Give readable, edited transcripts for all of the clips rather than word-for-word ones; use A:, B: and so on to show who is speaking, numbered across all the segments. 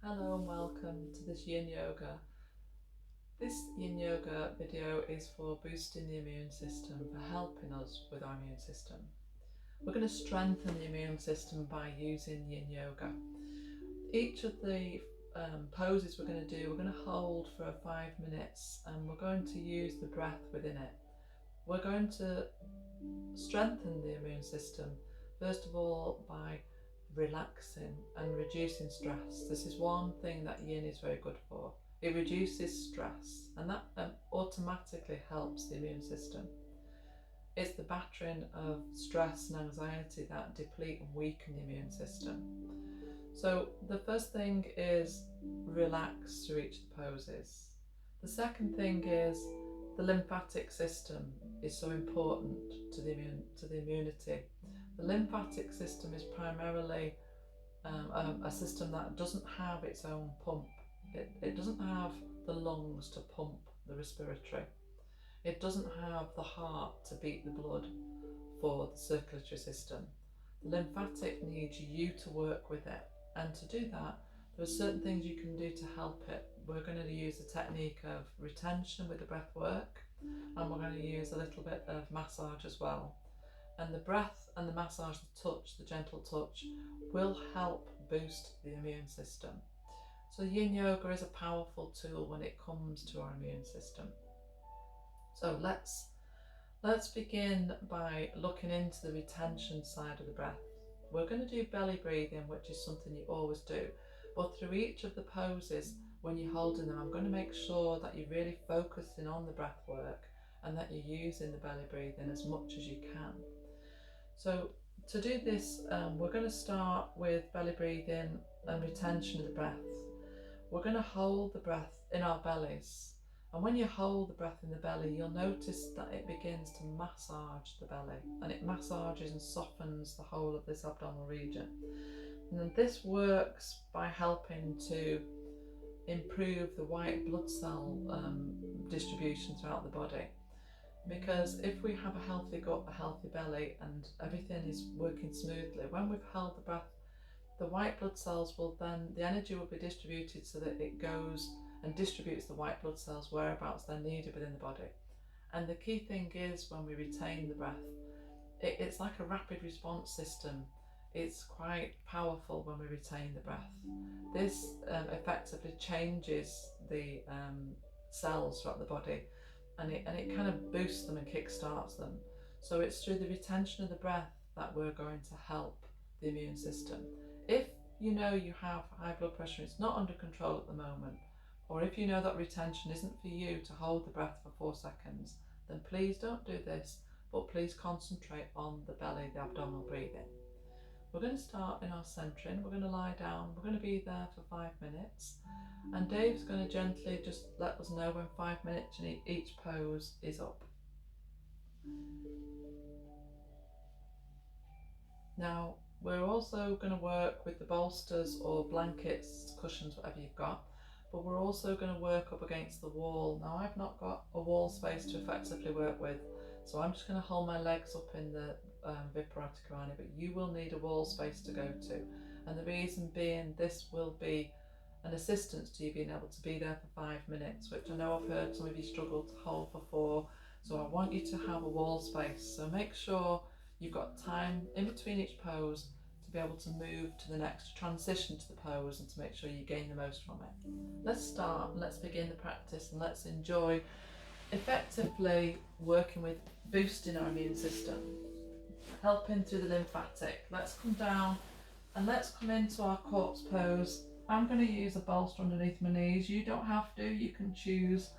A: Hello and welcome to this Yin Yoga. This Yin Yoga video is for boosting the immune system, for helping us with our immune system. We're going to strengthen the immune system by using Yin Yoga. Each of the poses we're going to do, we're going to hold for 5 minutes and we're going to use the breath within it. We're going to strengthen the immune system, first of all, by relaxing and reducing stress. This is one thing that Yin is very good for. It reduces stress and that automatically helps the immune system. It's the battering of stress and anxiety that deplete and weaken the immune system. So the first thing is relax through each of the poses. The second thing is the lymphatic system is so important to the immunity. The lymphatic system is primarily a system that doesn't have its own pump. It doesn't have the lungs to pump the respiratory. It doesn't have the heart to beat the blood for the circulatory system. The lymphatic needs you to work with it, and to do that there are certain things you can do to help it. We're going to use the technique of retention with the breath work, and we're going to use a little bit of massage as well. And the breath and the massage, the touch, the gentle touch, will help boost the immune system. So Yin Yoga is a powerful tool when it comes to our immune system. So let's begin by looking into the retention side of the breath. We're going to do belly breathing, which is something you always do, but through each of the poses, when you're holding them, I'm going to make sure that you're really focusing on the breath work and that you're using the belly breathing as much as you can. So to do this, we're going to start with belly breathing and retention of the breath. We're going to hold the breath in our bellies, and when you hold the breath in the belly, you'll notice that it begins to massage the belly, and it massages and softens the whole of this abdominal region. And then this works by helping to improve the white blood cell distribution throughout the body. Because if we have a healthy gut, a healthy belly, and everything is working smoothly, when we've held the breath, the white blood cells will then, the energy will be distributed so that it goes and distributes the white blood cells whereabouts they're needed within the body. And the key thing is, when we retain the breath, it's like a rapid response system. It's quite powerful when we retain the breath. This effectively changes the cells throughout the body, and it kind of boosts them and kickstarts them. So it's through the retention of the breath that we're going to help the immune system. If you know you have high blood pressure, it's not under control at the moment, or if you know that retention isn't for you to hold the breath for 4 seconds, then please don't do this, but please concentrate on the belly, the abdominal breathing. We're going to start in our centering. We're going to lie down. We're going to be there for 5 minutes. And Dave's going to gently just let us know when 5 minutes in each pose is up. Now, we're also going to work with the bolsters or blankets, cushions, whatever you've got, but we're also going to work up against the wall. Now, I've not got a wall space to effectively work with, so I'm just going to hold my legs up in the Viparita, but you will need a wall space to go to. And the reason being, this will be an assistance to you being able to be there for 5 minutes, which I know I've heard some of you struggle to hold for 4. So I want you to have a wall space. So make sure you've got time in between each pose to be able to move to the next, transition to the pose, and to make sure you gain the most from it. Let's start, let's begin the practice, and let's enjoy effectively working with boosting our immune system, helping through the lymphatic. Let's come down and let's come into our corpse pose. I'm going to use a bolster underneath my knees. You don't have to, you can choose.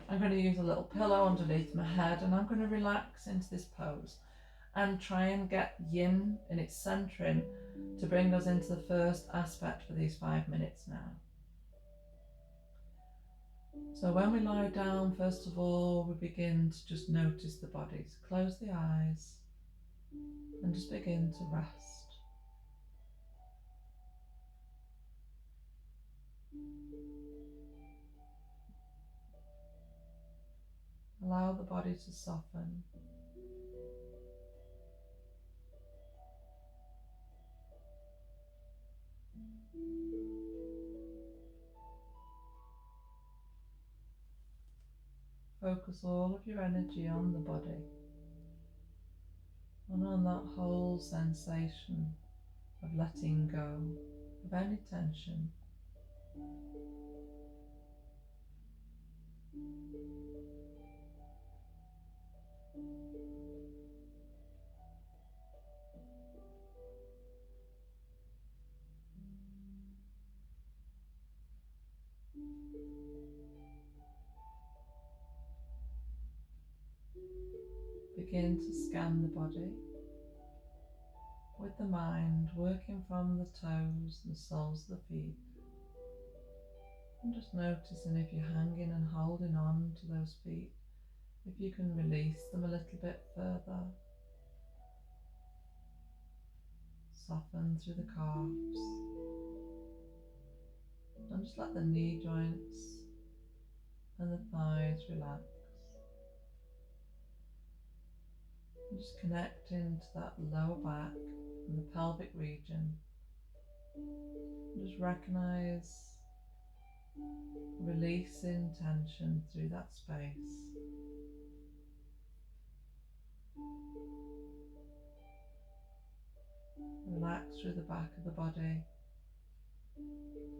A: I'm going to use a little pillow underneath my head, and I'm going to relax into this pose and try and get yin in its centering to bring us into the first aspect for these 5 minutes now. So when we lie down, first of all, we begin to just notice the body. So close the eyes and just begin to rest. Allow the body to soften. focus all of your energy on the body and on that whole sensation of letting go of any tension. Begin to scan the body with the mind working from the toes and the soles of the feet, and just noticing if you're hanging and holding on to those feet, if you can release them a little bit further. Soften through the calves and just let the knee joints and the thighs relax. And just connect into that lower back and the pelvic region. Just recognize releasing tension through that space. Relax through the back of the body,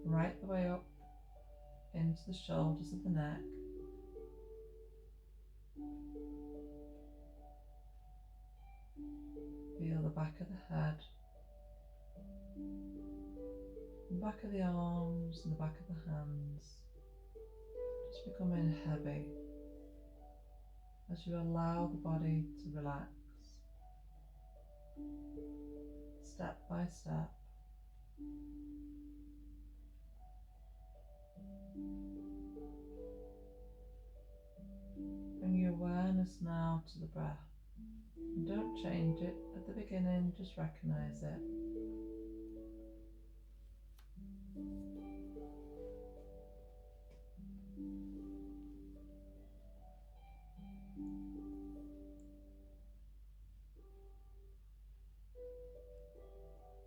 A: right the way up into the shoulders of the neck. Feel the back of the head, the back of the arms and the back of the hands, just becoming heavy as you allow the body to relax, step by step. Bring your awareness now to the breath. And don't change it at the beginning, just recognize it.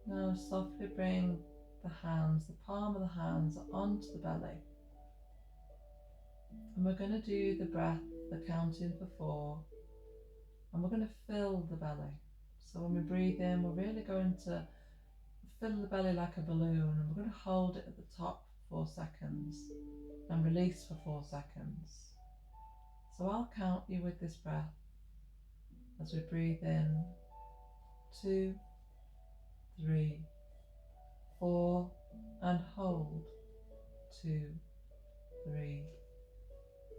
A: Now softly bring the hands, the palm of the hands onto the belly. And we're going to do the breath, the counting for 4. And we're going to fill the belly. So when we breathe in, we're really going to fill the belly like a balloon, and we're going to hold it at the top for 4 seconds and release for 4 seconds. So I'll count you with this breath as we breathe in. 2, 3, 4, and hold. 2, 3,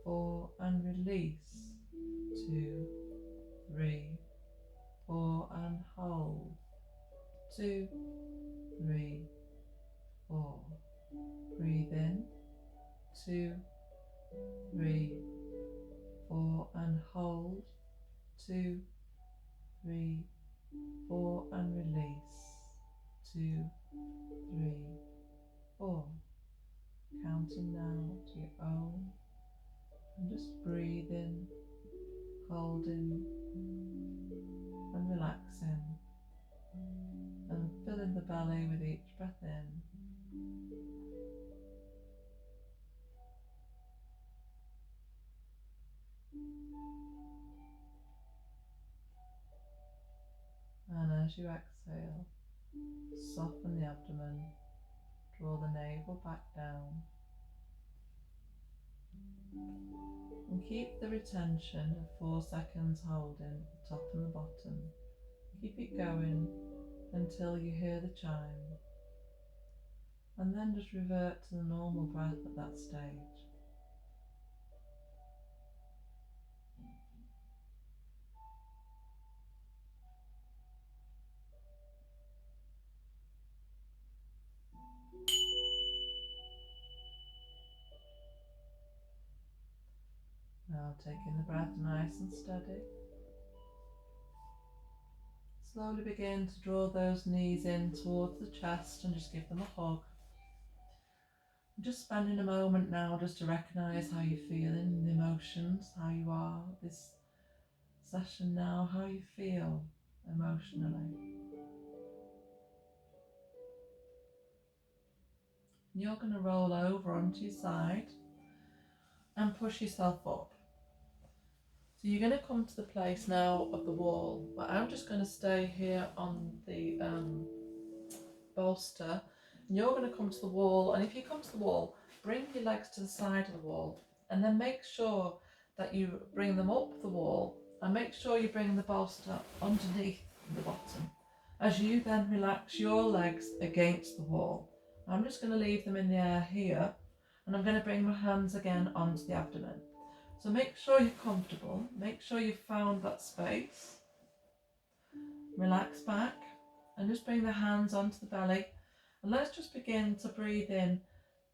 A: 4, and release. 2, 3, 4, and hold. 2, 3, 4. Breathe in. 2, 3, 4, and hold. 2, 3, 4, and release. 2, 3, 4. Counting now to your own, and just breathing, holding, and relaxing, and filling the belly with each breath in. And as you exhale, soften the abdomen, draw the navel back down, and keep the retention of 4 seconds holding the top and the bottom. Keep it going until you hear the chime, and then just revert to the normal breath at that stage. Now taking the breath nice and steady. Slowly begin to draw those knees in towards the chest and just give them a hug. Just spending a moment now just to recognise how you're feeling, the emotions, how you are this session now, how you feel emotionally. You're going to roll over onto your side and push yourself up. So you're going to come to the place now of the wall, but I'm just going to stay here on the bolster, and you're going to come to the wall. And if you come to the wall, bring your legs to the side of the wall, and then make sure that you bring them up the wall, and make sure you bring the bolster underneath the bottom as you then relax your legs against the wall. I'm just going to leave them in the air here, and I'm going to bring my hands again onto the abdomen. So make sure you're comfortable, make sure you've found that space. Relax back and just bring the hands onto the belly, and let's just begin to breathe in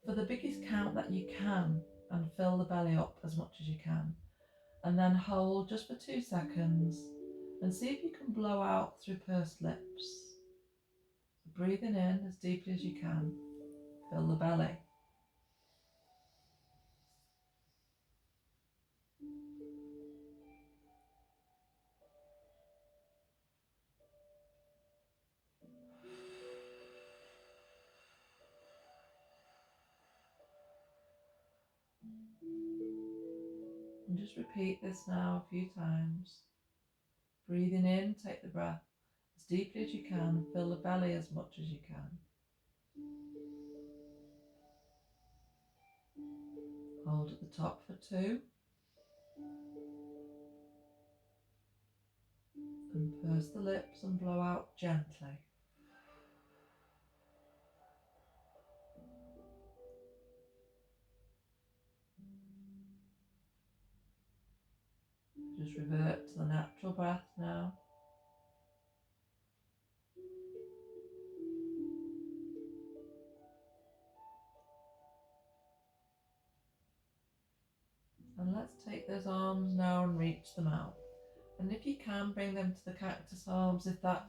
A: for the biggest count that you can and fill the belly up as much as you can, and then hold just for 2 seconds and see if you can blow out through pursed lips. Breathing in as deeply as you can, fill the belly. And just repeat this now a few times. Breathing in, take the breath as deeply as you can, fill the belly as much as you can. Hold at the top for 2. And purse the lips and blow out gently. Just revert to the natural breath now. And let's take those arms now and reach them out. And if you can, bring them to the cactus arms. If that's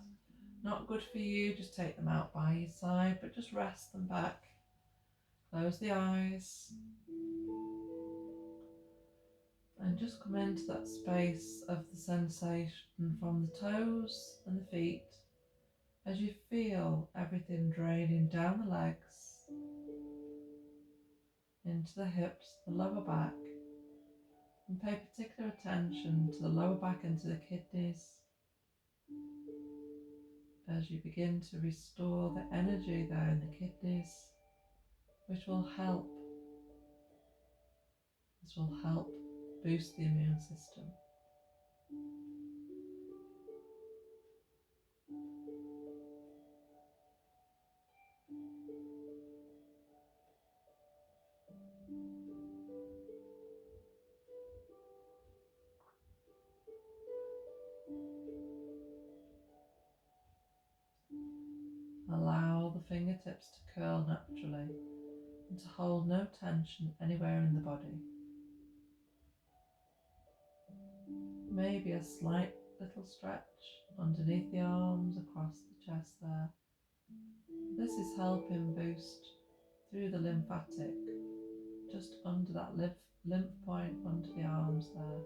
A: not good for you, just take them out by your side, but just rest them back. Close the eyes. And just come into that space of the sensation from the toes and the feet as you feel everything draining down the legs, into the hips, the lower back, and pay particular attention to the lower back and to the kidneys as you begin to restore the energy there in the kidneys, which will help. This will help boost the immune system. Allow the fingertips to curl naturally and to hold no tension anywhere in the body. Maybe a slight little stretch underneath the arms, across the chest there. This is helping boost through the lymphatic, just under that lymph point under the arms there.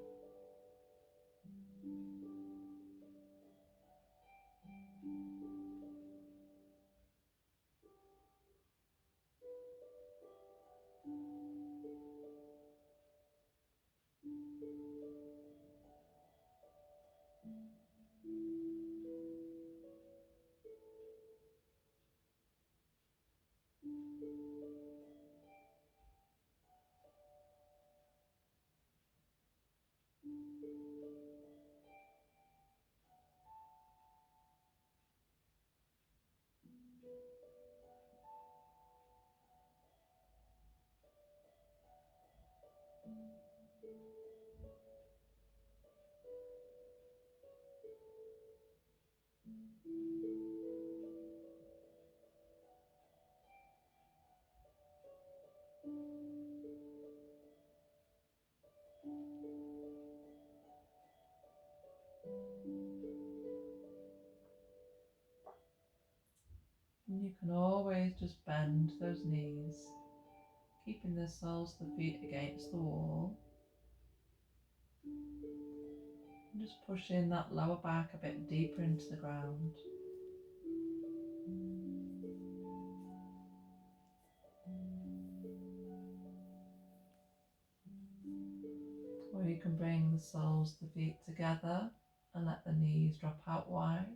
A: And you can always just bend those knees, keeping the soles of the feet against the wall. And just pushing that lower back a bit deeper into the ground. Or you can bring the soles of the feet together and let the knees drop out wide.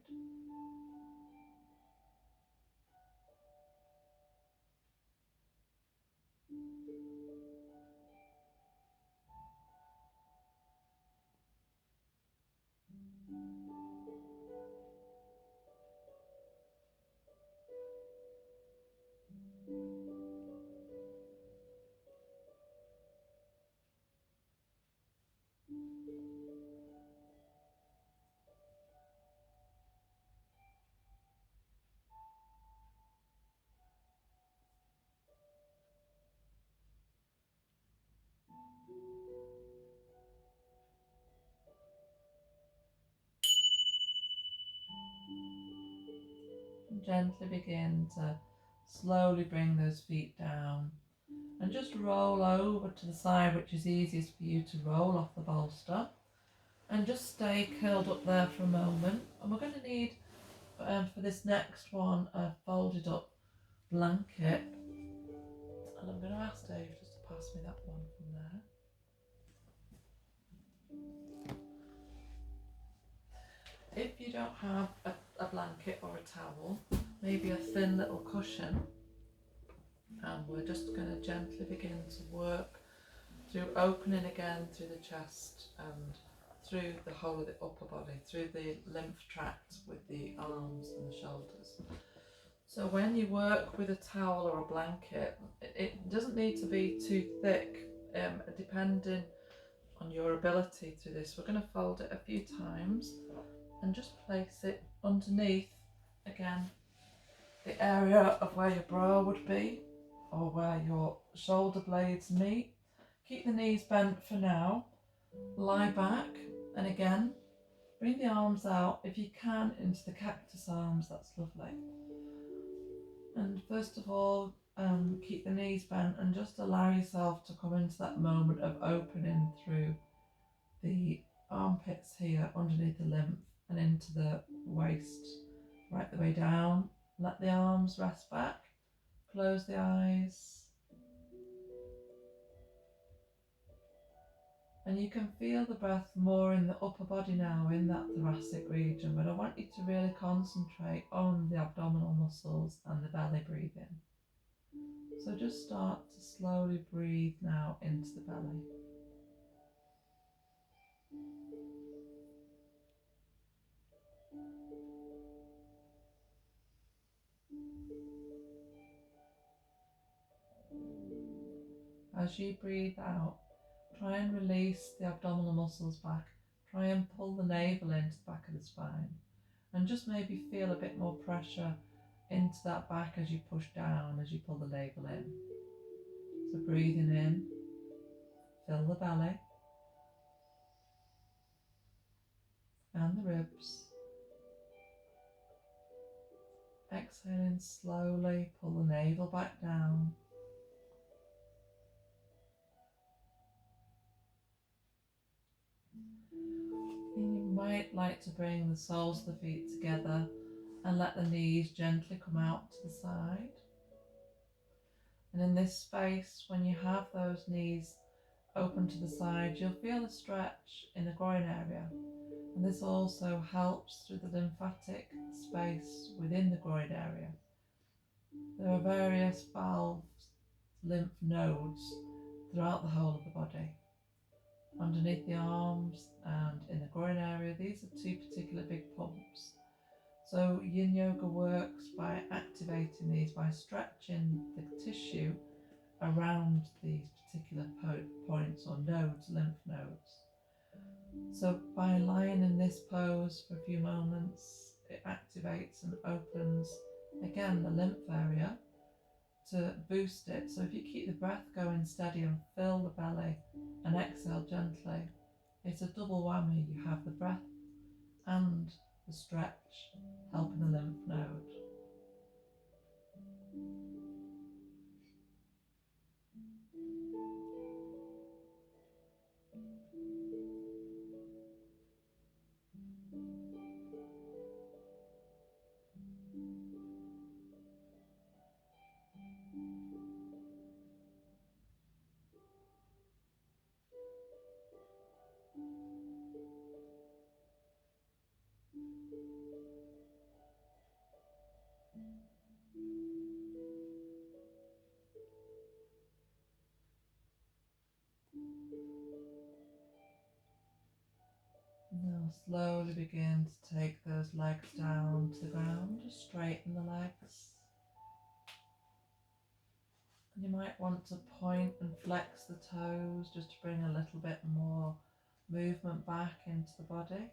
A: And gently begin to slowly bring those feet down and just roll over to the side which is easiest for you to roll off the bolster, and just stay curled up there for a moment. And we're going to need for this next one a folded up blanket, and I'm going to ask Dave just to pass me that one from there. If you don't have a blanket or a towel, maybe a thin little cushion, and we're just going to gently begin to work through opening again through the chest and through the whole of the upper body, through the lymph tract with the arms and the shoulders. So when you work with a towel or a blanket, it doesn't need to be too thick, depending on your ability through this. We're going to fold it a few times and just place it underneath, again, the area of where your brow would be or where your shoulder blades meet. Keep the knees bent for now, lie back, and again, bring the arms out if you can into the cactus arms. That's lovely. And first of all, keep the knees bent and just allow yourself to come into that moment of opening through the armpits here, underneath the lymph and into the waist, right the way down. Let the arms rest back, close the eyes. And you can feel the breath more in the upper body now, in that thoracic region, but I want you to really concentrate on the abdominal muscles and the belly breathing. So just start to slowly breathe now into the belly. As you breathe out, try and release the abdominal muscles back. Try and pull the navel into the back of the spine, and just maybe feel a bit more pressure into that back as you push down, as you pull the navel in. So breathing in, fill the belly and the ribs. Exhaling slowly, pull the navel back down. And you might like to bring the soles of the feet together and let the knees gently come out to the side. And in this space, when you have those knees open to the side, you'll feel a stretch in the groin area. And this also helps through the lymphatic space within the groin area. There are various valves, lymph nodes throughout the whole of the body. Underneath the arms and in the groin area, these are two particular big pumps. So Yin Yoga works by activating these, by stretching the tissue around these particular points or nodes, lymph nodes. So by lying in this pose for a few moments, it activates and opens again the lymph area to boost it. So if you keep the breath going steady and fill the belly and exhale gently, it's a double whammy. You have the breath and the stretch helping the lymph node. slowly begin to take those legs down to the ground. Just straighten the legs. And you might want to point and flex the toes just to bring a little bit more movement back into the body.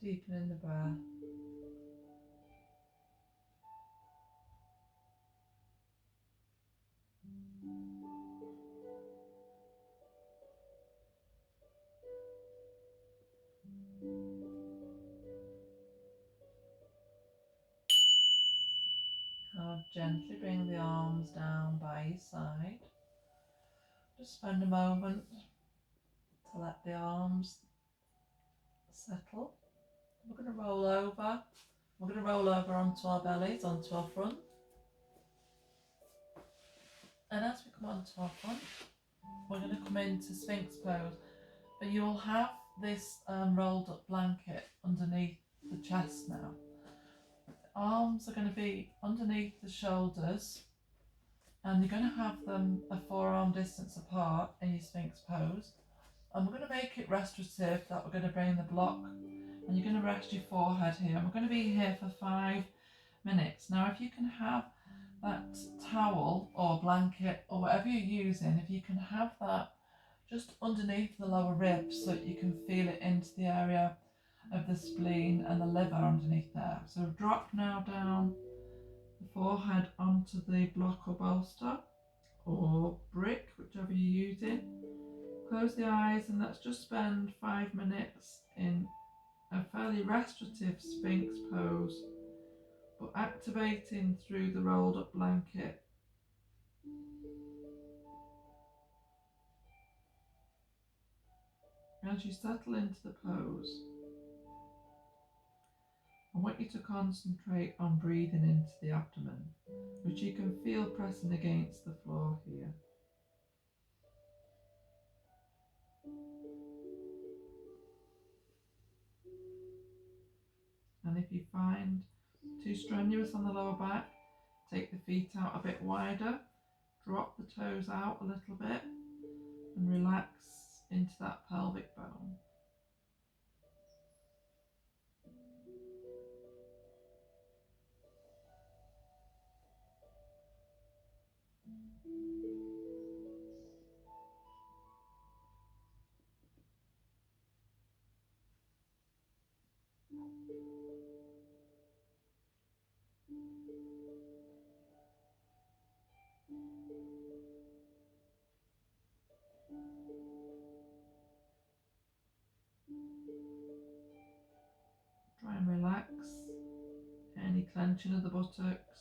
A: Deepening the breath. Now gently bring the arms down by your side. Just spend a moment to let the arms settle. We're going to roll over. We're going to roll over onto our bellies, onto our front. And as we come onto our front, we're going to come into Sphinx pose. But you'll have this rolled up blanket underneath the chest now. The arms are going to be underneath the shoulders, and you're going to have them a forearm distance apart in your Sphinx pose. And we're going to make it restorative, that we're going to bring the block, and you're going to rest your forehead here. And we're going to be here for 5 minutes. Now, if you can have that towel or blanket or whatever you're using, if you can have that just underneath the lower ribs so that you can feel it into the area of the spleen and the liver underneath there. So drop now down the forehead onto the block or bolster or brick, whichever you're using. Close the eyes and let's just spend 5 minutes in a fairly restorative Sphinx pose, but activating through the rolled up blanket. As you settle into the pose, I want you to concentrate on breathing into the abdomen, which you can feel pressing against the floor here. And if you find too strenuous on the lower back, take the feet out a bit wider, drop the toes out a little bit, and relax into that pelvic bone. Try and relax any clenching of the buttocks.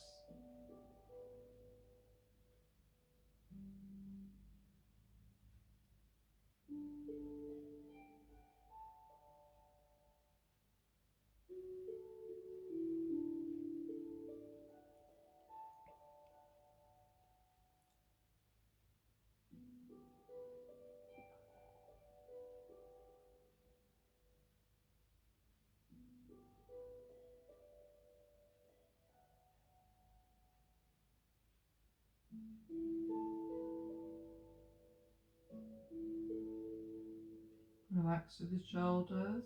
A: Relax through the shoulders.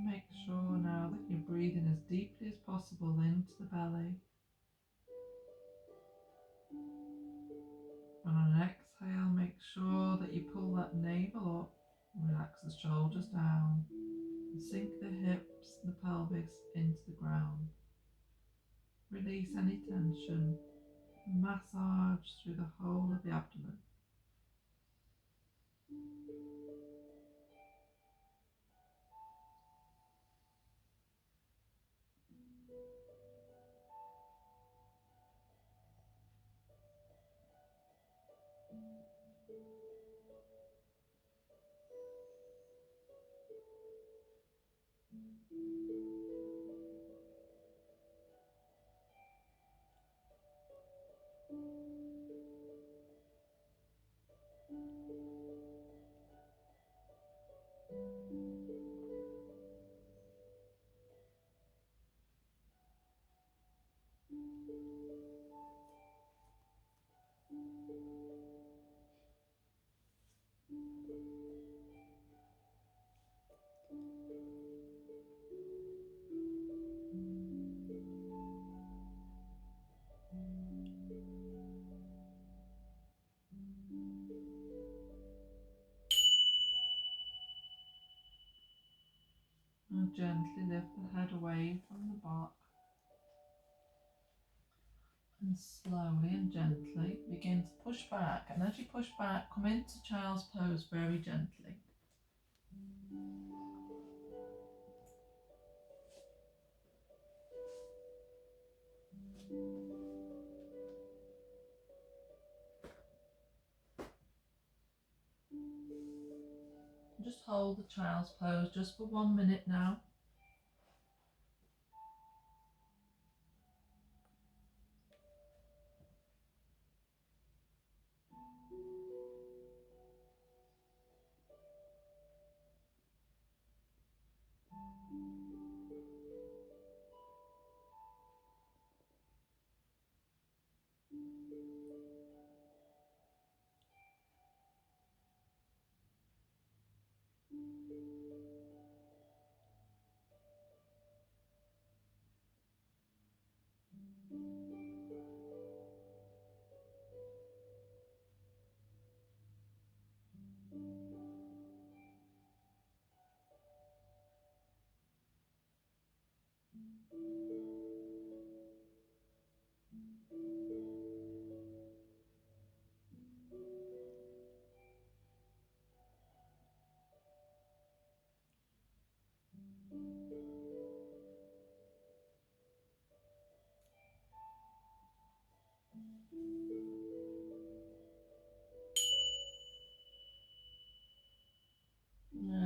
A: Make sure now that you're breathing as deeply as possible into the belly. And on an exhale, make sure that you pull that navel up, relax the shoulders down, and sink the hips and the pelvis into the ground. Release any tension, and massage through the whole of the abdomen. And gently lift the head away from the back. And slowly and gently begin to push back. And as you push back, come into child's pose very gently. Just hold the child's pose just for 1 minute now.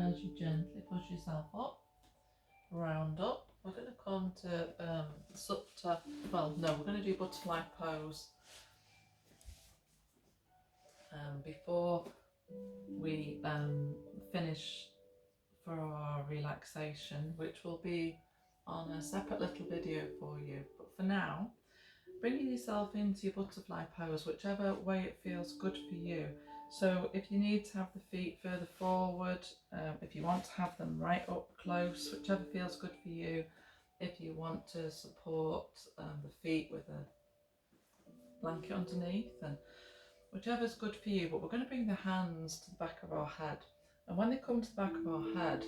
A: As you gently push yourself up, round up, we're going to come to Supta. Well, no, we're going to do butterfly pose before we finish for our relaxation, which will be on a separate little video for you. But for now, bringing yourself into your butterfly pose, whichever way it feels good for you. So if you need to have the feet further forward, if you want to have them right up close, whichever feels good for you. If you want to support the feet with a blanket underneath, and whichever's good for you. But we're going to bring the hands to the back of our head, and when they come to the back of our head,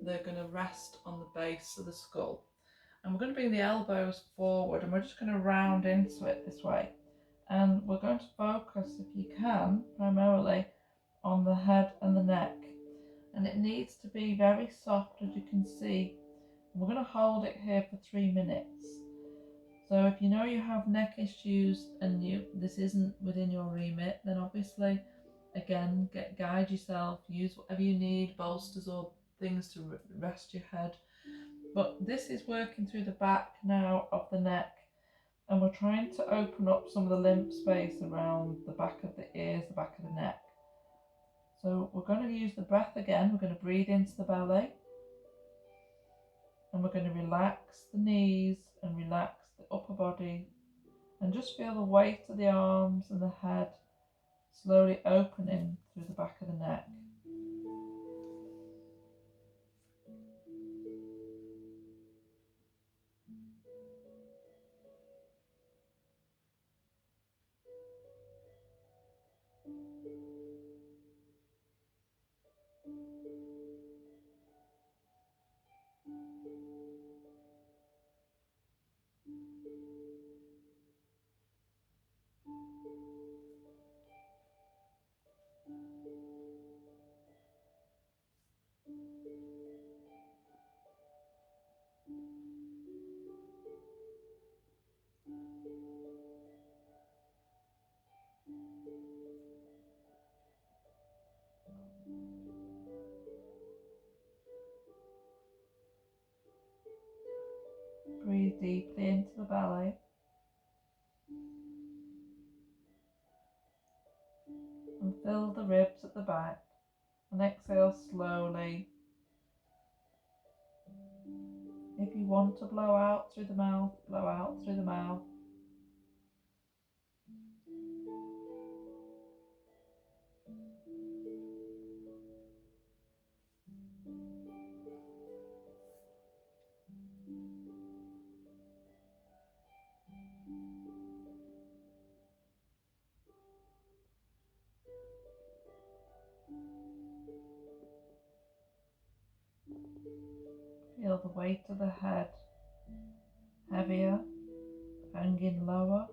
A: they're going to rest on the base of the skull. And we're going to bring the elbows forward, and we're just going to round into it this way. And we're going to focus, if you can, primarily on the head and the neck. And it needs to be very soft, as you can see. And we're going to hold it here for 3 minutes. So if you know you have neck issues and this isn't within your remit, then obviously, again, guide yourself, use whatever you need, bolsters or things to rest your head. But this is working through the back now of the neck, and we're trying to open up some of the lymph space around the back of the ears, the back of the neck. So we're going to use the breath again. We're going to breathe into the belly, and we're going to relax the knees and relax the upper body, and just feel the weight of the arms and the head slowly opening through the back of the neck. Breathe deeply into the belly. And fill the ribs at the back. And exhale slowly. If you want to blow out through the mouth, blow out through the mouth. Feel the weight of the head heavier, hanging lower.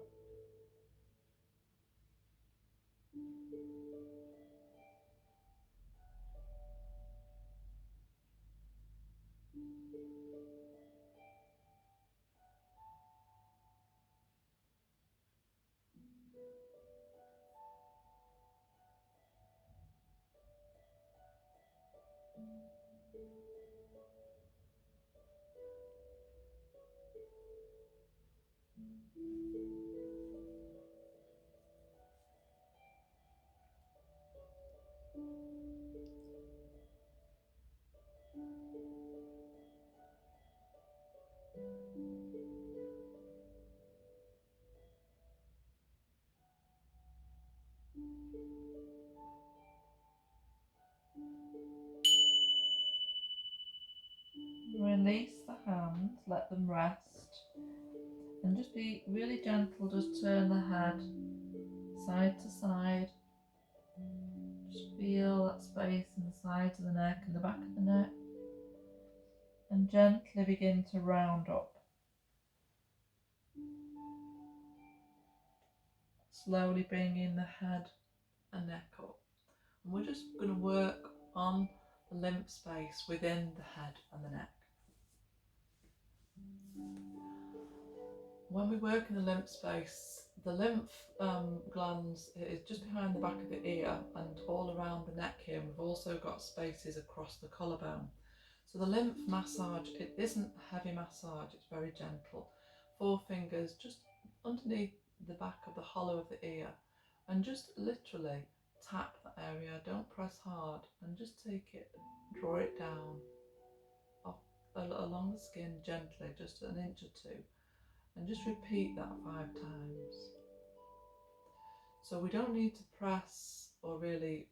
A: Release the hands, let them rest, and just be really gentle. Just turn the head side to side. Just feel that space in the sides of the neck and the back of the neck, and gently begin to round up. Slowly bringing the head and neck up. And we're just going to work on the lymph space within the head and the neck. When we work in the lymph space, the lymph glands is just behind the back of the ear and all around the neck here. We've also got spaces across the collarbone. So the lymph massage, it isn't heavy massage, it's very gentle. 4 fingers just underneath the back of the hollow of the ear, and just literally tap that area. Don't press hard, and just take it, draw it down off along the skin gently, just an inch or 2, and just repeat that 5 times. So we don't need to press or really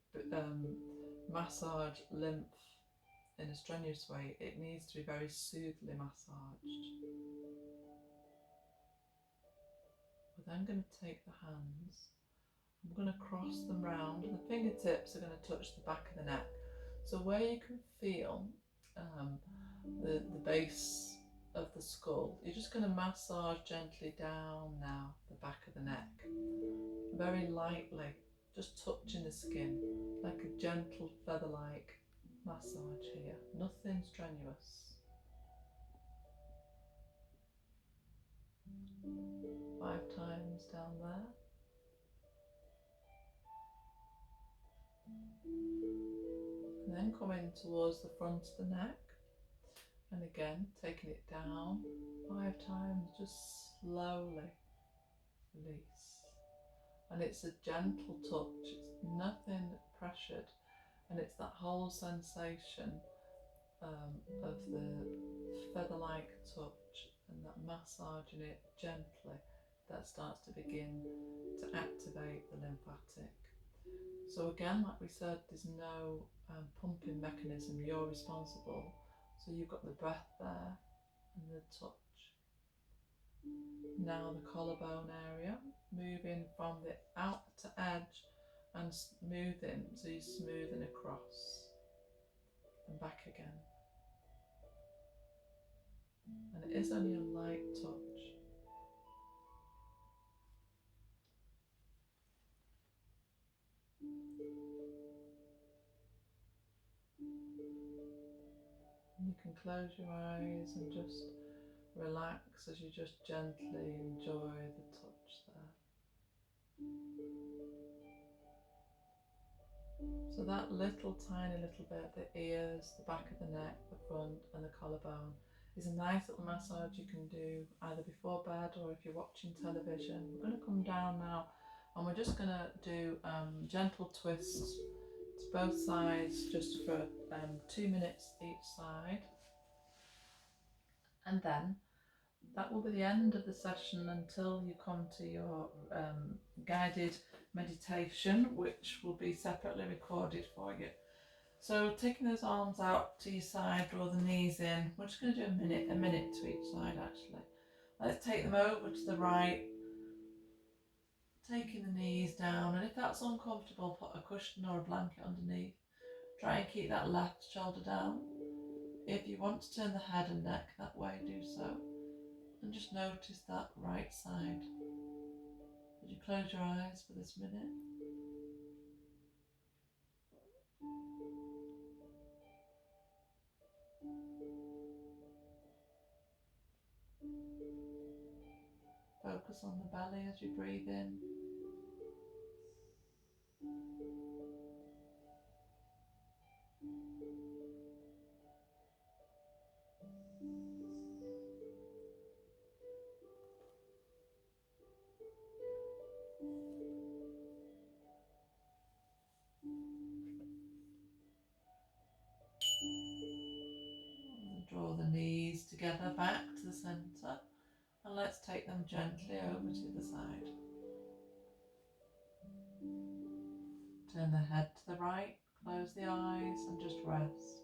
A: massage lymph in a strenuous way. It needs to be very soothingly massaged. We're then going to take the hands, I'm going to cross them round, and the fingertips are going to touch the back of the neck. So where you can feel the base of the skull, you're just going to massage gently down now the back of the neck, very lightly, just touching the skin, like a gentle feather-like massage here, nothing strenuous. 5 times down there. And then coming towards the front of the neck. And again, taking it down 5 times, just slowly release. And it's a gentle touch, it's nothing pressured, and it's that whole sensation of the feather-like touch and that massaging it gently that starts to begin to activate the lymphatic. So again, like we said, there's no pumping mechanism, you're responsible. So you've got the breath there and the touch. Now the collarbone area, moving from the outer edge and smoothing, so you're smoothing across and back again. And it is only a light touch. And you can close your eyes and just relax as you just gently enjoy the touch there. So that little tiny little bit, the ears, the back of the neck, the front and the collarbone, is a nice little massage you can do either before bed or if you're watching television. We're going to come down now and we're just going to do gentle twists to both sides just for 2 minutes each side. And then that will be the end of the session until you come to your guided meditation, which will be separately recorded for you. So taking those arms out to your side, draw the knees in. We're just going to do a minute to each side actually. Let's take them over to the right, taking the knees down, and if that's uncomfortable, put a cushion or a blanket underneath. Try and keep that left shoulder down. If you want to turn the head and neck that way, do so. And just notice that right side. Would you close your eyes for this minute? Focus on the belly as you breathe in. Draw the knees together back to the centre, and let's take them gently over to the side. Turn the head to the right, close the eyes and just rest.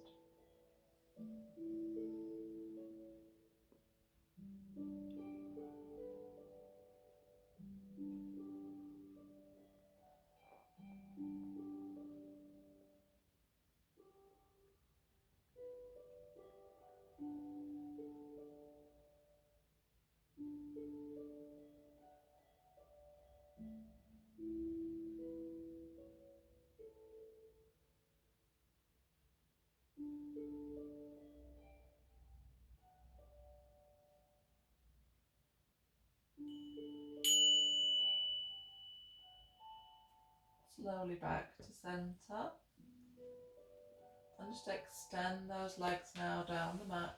A: Slowly back to centre, and just extend those legs now down the mat.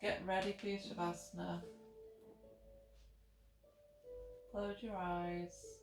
A: Get ready for your Shavasana. Close your eyes.